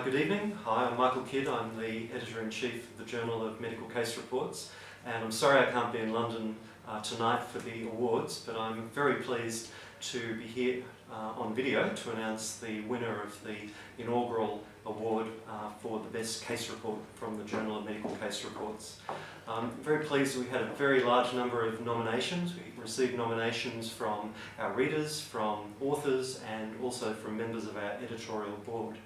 Good evening. Hi, I'm Michael Kidd. I'm the Editor-in-Chief of the Journal of Medical Case Reports, and I'm sorry I can't be in London tonight for the awards, but I'm very pleased to be here on video to announce the winner of the inaugural award for the best case report from the Journal of Medical Case Reports. I'm very pleased that we had a very large number of nominations. We received nominations from our readers, from authors, and also from members of our editorial board.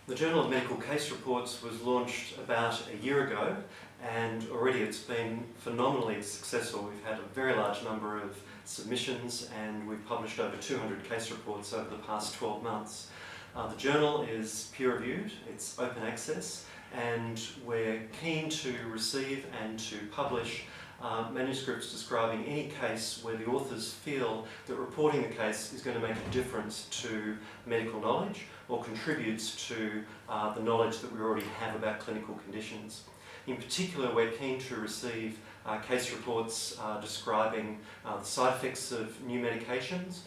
The Journal of Medical Case Reports was launched about a year ago, and already it's been phenomenally successful. We've had a very large number of submissions and we've published over 200 case reports over the past 12 months. The journal is peer-reviewed, it's open access, and we're keen to receive and to publish manuscripts describing any case where the authors feel that reporting the case is going to make a difference to medical knowledge or contributes to the knowledge that we already have about clinical conditions. In particular, we're keen to receive case reports describing the side effects of new medications,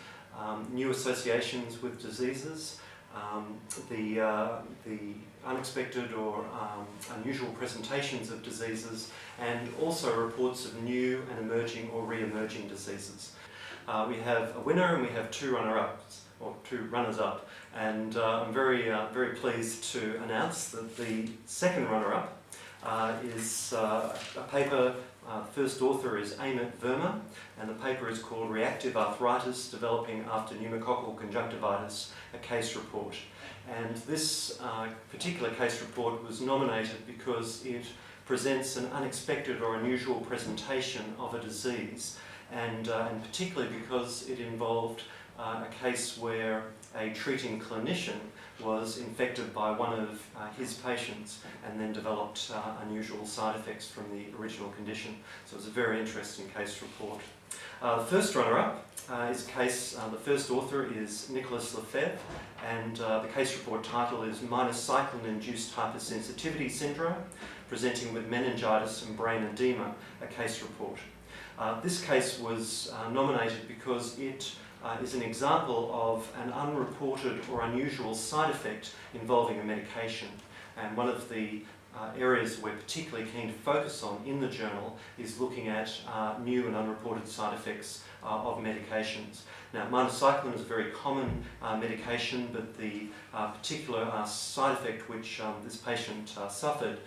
new associations with diseases, the unexpected or unusual presentations of diseases, and also reports of new and emerging or re-emerging diseases. We have a winner and we have two runner-ups, or two runners-up, and I'm very pleased to announce that the second runner-up is a paper. The first author is Amit, Verma, and the paper is called Reactive Arthritis Developing After Pneumococcal Conjunctivitis, a case report. And this particular case report was nominated because it presents an unexpected or unusual presentation of a disease, and particularly because it involved a case where a treating clinician was infected by one of his patients and then developed unusual side effects from the original condition. So it was a very interesting case report. The first runner-up is a case, the first author is Nicholas Lefebvre, and the case report title is Minocycline-induced hypersensitivity syndrome, presenting with meningitis and brain edema, a case report. This case was nominated because it is an example of an unreported or unusual side effect involving a medication. And one of the areas we're particularly keen to focus on in the journal is looking at new and unreported side effects of medications. Now, minocycline is a very common medication, but the particular side effect which this patient suffered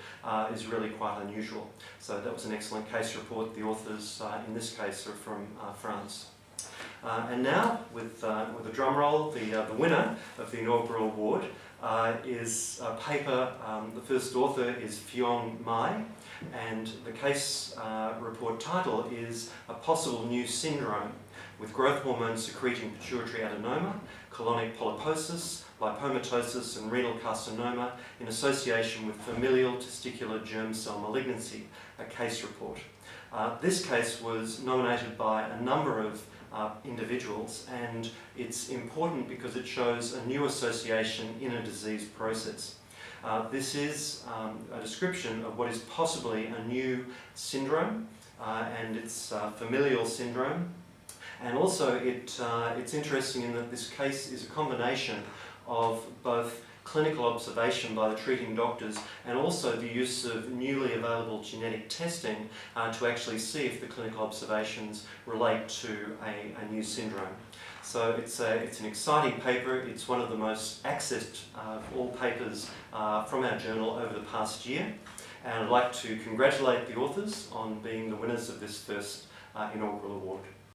is really quite unusual. So that was an excellent case report. The authors in this case are from France. And now, with a drum roll, the winner of the inaugural award is a paper. The first author is Fion Mai, and the case report title is A Possible New Syndrome with Growth Hormone Secreting Pituitary Adenoma, Colonic Polyposis, Lipomatosis and Renal Carcinoma in association with familial testicular germ cell malignancy, a case report. This case was nominated by a number of individuals, and it's important because it shows a new association in a disease process. This is a description of what is possibly a new syndrome, and it's familial syndrome. And also it's interesting in that this case is a combination of both clinical observation by the treating doctors and also the use of newly available genetic testing to actually see if the clinical observations relate to a new syndrome. So it's an exciting paper. It's one of the most accessed of all papers from our journal over the past year, and I'd like to congratulate the authors on being the winners of this first inaugural award.